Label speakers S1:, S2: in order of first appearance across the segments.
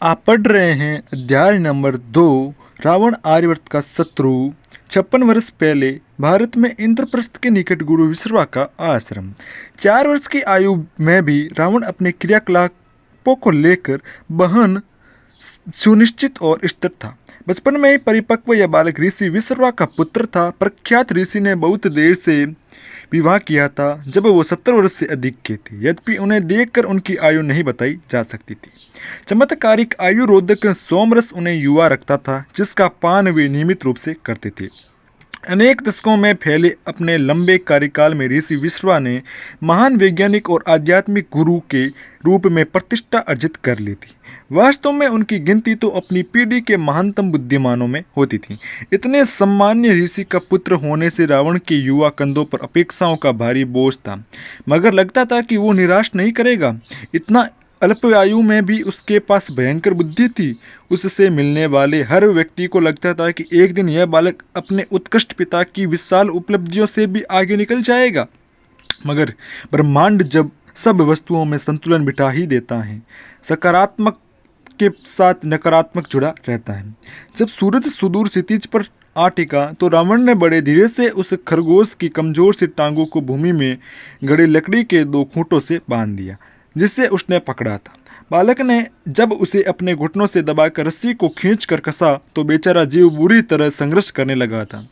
S1: आप पढ़ रहे हैं अध्याय नंबर 2, रावण आर्यवर्त का शत्रु। 56 वर्ष पहले भारत में इंद्रप्रस्थ के निकट गुरु विश्रवा का आश्रम। 4 वर्ष की आयु में भी रावण अपने क्रियाकलापों को लेकर बहन सुनिश्चित और स्थिर था। बचपन में ही परिपक्व यह बालक ऋषि विश्रवा का पुत्र था। प्रख्यात ऋषि ने बहुत देर से विवाह किया था, जब वो 70 वर्ष से अधिक के थे। यद्यपि उन्हें देखकर उनकी आयु नहीं बताई जा सकती थी। चमत्कारिक आयु रोधक सोमरस उन्हें युवा रखता था, जिसका पान वे नियमित रूप से करते थे। अनेक दशकों में फैले अपने लंबे कार्यकाल में ऋषि विश्रवा ने महान वैज्ञानिक और आध्यात्मिक गुरु के रूप में प्रतिष्ठा अर्जित कर ली थी। वास्तव में उनकी गिनती तो अपनी पीढ़ी के महानतम बुद्धिमानों में होती थी। इतने सम्मान्य ऋषि का पुत्र होने से रावण के युवा कंधों पर अपेक्षाओं का भारी बोझ था, मगर लगता था कि वो निराश नहीं करेगा। इतना अल्प आयु में भी उसके पास भयंकर बुद्धि थी। उससे मिलने वाले हर व्यक्ति को लगता था कि एक दिन यह बालक अपने उत्कृष्ट पिता की विशाल उपलब्धियों से भी आगे निकल जाएगा। मगर ब्रह्मांड जब सब वस्तुओं में संतुलन बिठा ही देता है, सकारात्मक के साथ नकारात्मक जुड़ा रहता है। जब सूरज सुदूर क्षितिज पर आ टिका तो रावण ने बड़े धीरे से उस खरगोश की कमजोर सी टांगों को भूमि में गड़ी लकड़ी के 2 खूंटों से बांध दिया, जिसे उसने पकड़ा था। बालक ने जब उसे अपने घुटनों से दबाकर रस्सी को खींचकर कसा तो बेचारा जीव बुरी तरह संघर्ष करने लगा था।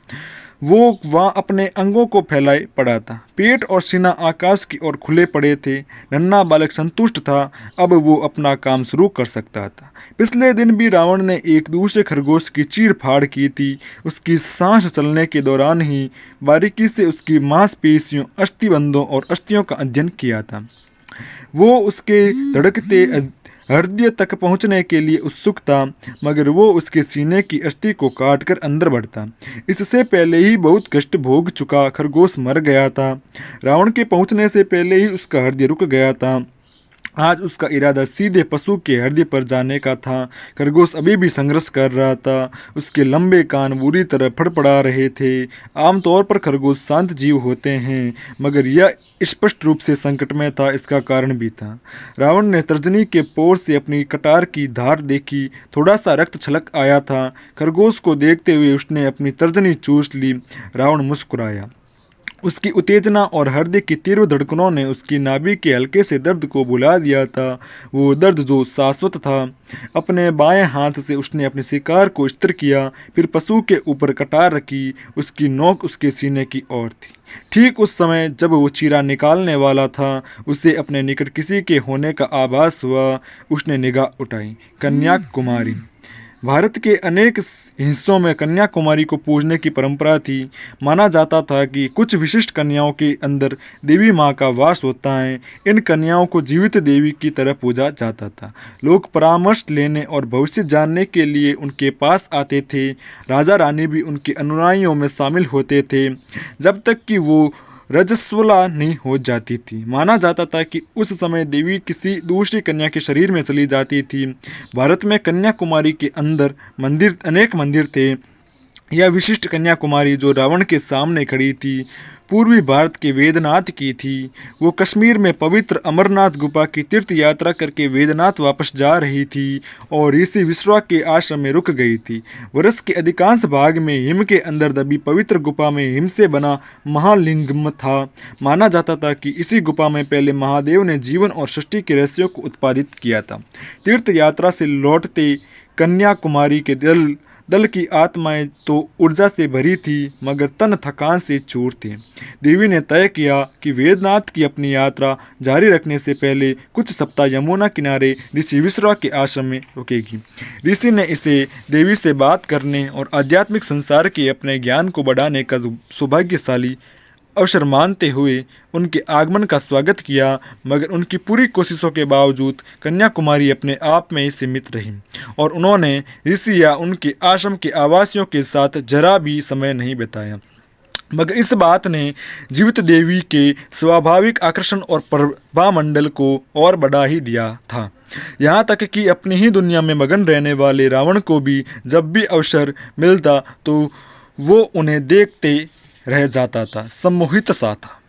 S1: वो वहाँ अपने अंगों को फैलाए पड़ा था। पेट और सीना आकाश की ओर खुले पड़े थे। नन्हा बालक संतुष्ट था, अब वो अपना काम शुरू कर सकता था। पिछले दिन भी रावण ने एक दूसरे खरगोश की चीर फाड़ की थी। उसकी सांस चलने के दौरान ही बारीकी से उसकी मांसपेशियों, अस्थिबंधों और अस्थियों का अध्ययन किया था। वो उसके धड़कते हृदय तक पहुंचने के लिए उत्सुक था, मगर वो उसके सीने की अस्थि को काटकर अंदर बढ़ता। इससे पहले ही बहुत कष्ट भोग चुका खरगोश मर गया था। रावण के पहुंचने से पहले ही उसका हृदय रुक गया था। आज उसका इरादा सीधे पशु के हृदय पर जाने का था। खरगोश अभी भी संघर्ष कर रहा था। उसके लंबे कान बुरी तरह फड़फड़ा रहे थे। आमतौर पर खरगोश शांत जीव होते हैं, मगर यह स्पष्ट रूप से संकट में था। इसका कारण भी था। रावण ने तर्जनी के पोर से अपनी कटार की धार देखी। थोड़ा सा रक्त छलक आया था। खरगोश को देखते हुए उसने अपनी तर्जनी चूस ली। रावण मुस्कुराया। उसकी उत्तेजना और हृदय की तीव्र धड़कनों ने उसकी नाभि के हल्के से दर्द को भुला दिया था, वो दर्द जो शाश्वत था। अपने बाएं हाथ से उसने अपने शिकार को स्थिर किया, फिर पशु के ऊपर कटार रखी। उसकी नोक उसके सीने की ओर थी। ठीक उस समय जब वो चीरा निकालने वाला था, उसे अपने निकट किसी के होने का आभास हुआ। उसने निगाह उठाई। कन्याकुमारी। भारत के अनेक हिस्सों में कन्याकुमारी को पूजने की परंपरा थी। माना जाता था कि कुछ विशिष्ट कन्याओं के अंदर देवी माँ का वास होता है। इन कन्याओं को जीवित देवी की तरह पूजा जाता था। लोग परामर्श लेने और भविष्य जानने के लिए उनके पास आते थे। राजा रानी भी उनके अनुयायियों में शामिल होते थे, जब तक कि वो रजस्वला नहीं हो जाती थी। माना जाता था कि उस समय देवी किसी दूसरी कन्या के शरीर में चली जाती थी। भारत में कन्याकुमारी के अंदर अनेक मंदिर थे। यह विशिष्ट कन्याकुमारी जो रावण के सामने खड़ी थी, पूर्वी भारत के वेदनाथ की थी। वो कश्मीर में पवित्र अमरनाथ गुफा की तीर्थ यात्रा करके वेदनाथ वापस जा रही थी और ऋषि विश्रवा के आश्रम में रुक गई थी। वर्ष के अधिकांश भाग में हिम के अंदर दबी पवित्र गुफा में हिम से बना महालिंगम था। माना जाता था कि इसी गुफा में पहले महादेव ने जीवन और सृष्टि के रहस्यों को उत्पादित किया था। तीर्थ यात्रा से लौटते कन्याकुमारी के दल की आत्माएं तो ऊर्जा से भरी थी, मगर तन थकान से चूर थे। देवी ने तय किया कि वेदनाथ की अपनी यात्रा जारी रखने से पहले कुछ सप्ताह यमुना किनारे ऋषि विश्रवा के आश्रम में रुकेगी। ऋषि ने इसे देवी से बात करने और आध्यात्मिक संसार के अपने ज्ञान को बढ़ाने का सौभाग्यशाली अवसर मानते हुए उनके आगमन का स्वागत किया, मगर उनकी पूरी कोशिशों के बावजूद कन्याकुमारी अपने आप में ही सीमित रही और उन्होंने ऋषि या उनके आश्रम के आवासियों के साथ जरा भी समय नहीं बिताया। मगर इस बात ने जीवित देवी के स्वाभाविक आकर्षण और प्रभामंडल को और बढ़ा ही दिया था। यहाँ तक कि अपनी ही दुनिया में मगन रहने वाले रावण को भी जब भी अवसर मिलता तो वो उन्हें देखते रह जाता था, सम्मोहित सा था।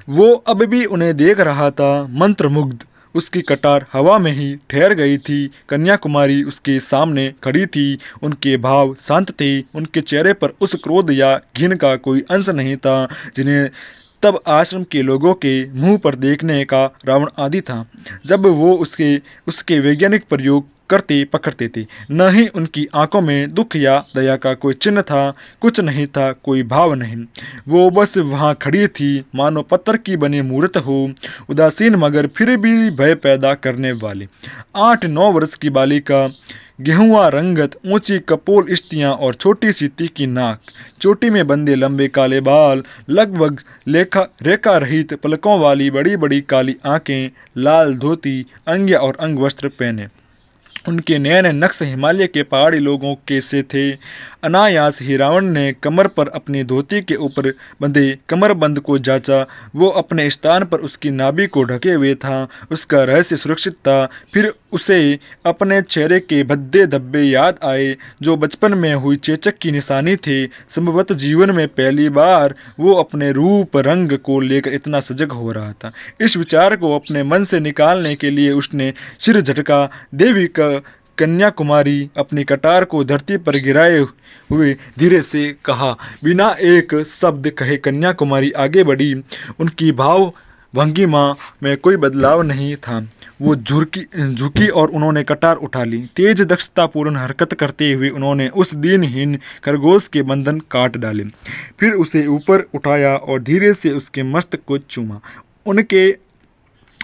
S1: वो अब भी उन्हें देख रहा था, मंत्रमुग्ध। उसकी कटार हवा में ही ठहर गई थी। कन्याकुमारी उसके सामने खड़ी थी। उनके भाव शांत थे। उनके चेहरे पर उस क्रोध या घिन का कोई अंश नहीं था जिन्हें तब आश्रम के लोगों के मुंह पर देखने का रावण आदि था जब वो उसके उसके वैज्ञानिक प्रयोग करते पकड़ते थे। न ही उनकी आंखों में दुख या दया का कोई चिन्ह था। कुछ नहीं था, कोई भाव नहीं। वो बस वहाँ खड़ी थी मानो पत्थर की बनी मूर्त हो, उदासीन मगर फिर भी भय पैदा करने वाली। 8-9 वर्ष की बालिका, गेहुआ रंगत, ऊंची कपोल स्थियाँ और छोटी सी तीखी नाक, चोटी में बंधे लंबे काले बाल, लगभग रेखा रहित पलकों वाली बड़ी बड़ी काली आंखें, लाल धोती, अंग्या और अंग वस्त्र पहने। उनके नए नए नक्श हिमालय के पहाड़ी लोगों के से थे। अनायास ही रावण ने कमर पर अपनी धोती के ऊपर बंधे कमरबंद को जांचा। वो अपने स्थान पर उसकी नाभि को ढके हुए था। उसका रहस्य सुरक्षित था। फिर उसे अपने चेहरे के भद्दे धब्बे याद आए जो बचपन में हुई चेचक की निशानी थे। संभवतः जीवन में पहली बार वो अपने रूप रंग को लेकर इतना सजग हो रहा था। इस विचार को अपने मन से निकालने के लिए उसने सिर झटका। देवी का कन्याकुमारी अपनी कटार को धरती पर गिराए हुए धीरे से कहा। बिना एक शब्द कहे कन्याकुमारी आगे बढ़ी। उनकी भाव भंगिमा में कोई बदलाव नहीं था। वो झुकी और उन्होंने कटार उठा ली। तेज दक्षतापूर्ण हरकत करते हुए उन्होंने उस दीनहीन खरगोश के बंधन काट डाले। फिर उसे ऊपर उठाया और धीरे से उसके मस्तक को चूमा। उनके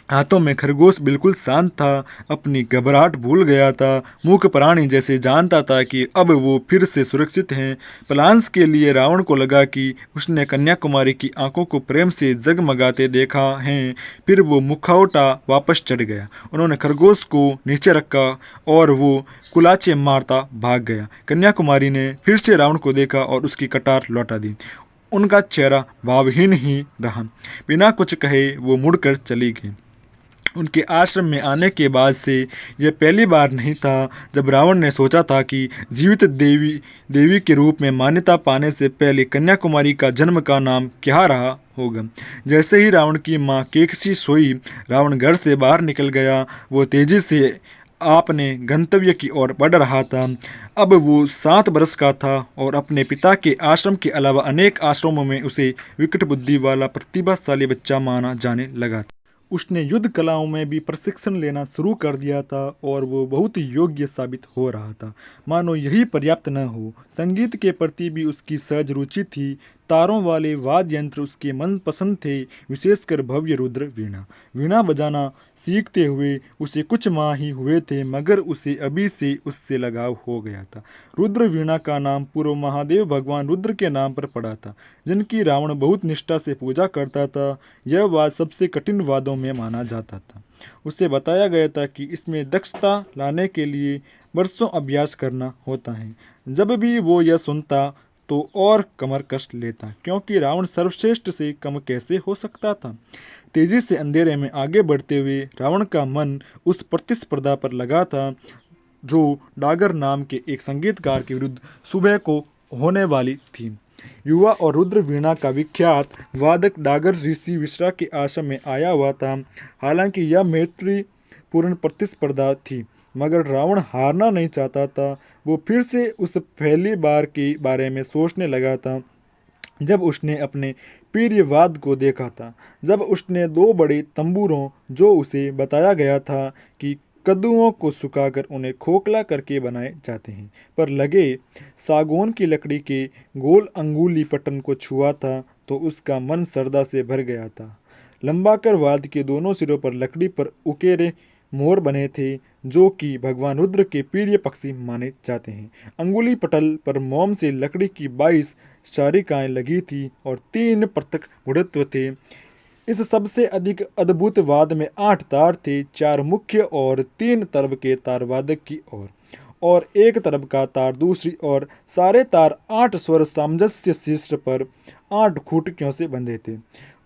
S1: हाथों में खरगोश बिल्कुल शांत था, अपनी घबराहट भूल गया था। मूक प्राणी जैसे जानता था कि अब वो फिर से सुरक्षित हैं। प्लांस के लिए रावण को लगा कि उसने कन्याकुमारी की आंखों को प्रेम से जगमगाते देखा है। फिर वो मुखौटा वापस चढ़ गया। उन्होंने खरगोश को नीचे रखा और वो कुलाचे मारता भाग गया। कन्याकुमारी ने फिर से रावण को देखा और उसकी कटार लौटा दी। उनका चेहरा भावहीन ही रहा। बिना कुछ कहे वो मुड़कर चली गई। उनके आश्रम में आने के बाद से यह पहली बार नहीं था जब रावण ने सोचा था कि जीवित देवी के रूप में मान्यता पाने से पहले कन्याकुमारी का जन्म का नाम क्या रहा होगा। जैसे ही रावण की माँ केकसी सोई, रावण घर से बाहर निकल गया। वो तेजी से अपने गंतव्य की ओर बढ़ रहा था। अब वो 7 बरस का था और अपने पिता के आश्रम के अलावा अनेक आश्रमों में उसे विकट बुद्धि वाला प्रतिभाशाली बच्चा माना जाने लगा था। उसने युद्ध कलाओं में भी प्रशिक्षण लेना शुरू कर दिया था और वो बहुत योग्य साबित हो रहा था। मानो यही पर्याप्त न हो, संगीत के प्रति भी उसकी सहज रुचि थी। तारों वाले वाद्य यंत्र उसके मनपसंद थे, विशेषकर भव्य रुद्र वीणा। वीणा बजाना सीखते हुए उसे कुछ माह ही हुए थे, मगर उसे अभी से उससे लगाव हो गया था। रुद्र वीणा का नाम पूर्व महादेव भगवान रुद्र के नाम पर पड़ा था, जिनकी रावण बहुत निष्ठा से पूजा करता था। यह वाद सबसे कठिन वादों में माना जाता था। उसे बताया गया था कि इसमें दक्षता लाने के लिए वर्षों अभ्यास करना होता है। जब भी वो यह सुनता तो और कमर कस लेता, क्योंकि रावण सर्वश्रेष्ठ से कम कैसे हो सकता था। तेजी से अंधेरे में आगे बढ़ते हुए रावण का मन उस प्रतिस्पर्धा पर लगा था जो डागर नाम के एक संगीतकार के विरुद्ध सुबह को होने वाली थी। युवा और रुद्र वीणा का विख्यात वादक डागर ऋषि विश्रा के आश्रम में आया हुआ था। हालांकि यह मैत्रीपूर्ण प्रतिस्पर्धा थी, मगर रावण हारना नहीं चाहता था। वो फिर से उस पहली बार के बारे में सोचने लगा था जब उसने अपने पीर्यवाद को देखा था। जब उसने 2 बड़े तंबूरों, जो उसे बताया गया था कि कद्दुओं को सुखाकर उन्हें खोखला करके बनाए जाते हैं, पर लगे सागौन की लकड़ी के गोल अंगुली पट्टन को छुआ था तो उसका मन श्रद्धा से भर गया था। लंबाकर वाद के दोनों सिरों पर लकड़ी पर उकेरे मोर बने थे, जो कि भगवान रुद्र के प्रिय पक्षी माने जाते हैं। अंगुली पटल पर मोम से लकड़ी की 22 चारिकाएँ लगी थी और 3 पृथक गुणत्व थे। इस सबसे अधिक अद्भुत वाद में 8 तार थे, 4 मुख्य और 3 तरफ के तार वादक की ओर और 1 तरफ का तार दूसरी ओर। सारे तार 8 स्वर सामंजस्य शीर्ष पर 8 खूंटियों से बंधे थे।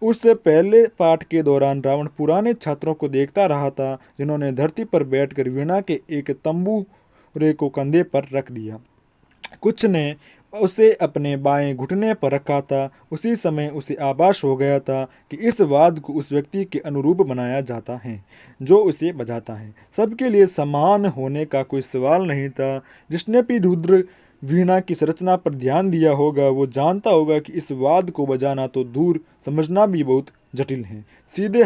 S1: उस पहले पाठ के दौरान रावण पुराने छात्रों को देखता रहा था, जिन्होंने धरती पर बैठकर वीणा के एक तंबूरे को कंधे पर रख दिया। कुछ ने उसे अपने बाएं घुटने पर रखा था। उसी समय उसे आभास हो गया था कि इस वाद्य को उस व्यक्ति के अनुरूप बनाया जाता है जो उसे बजाता है। सबके लिए समान होने का कोई सवाल नहीं था। जिसने भी रुद्र वीणा की संरचना पर ध्यान दिया होगा वो जानता होगा कि इस वाद्य को बजाना तो दूर समझना भी बहुत जटिल है। सीधे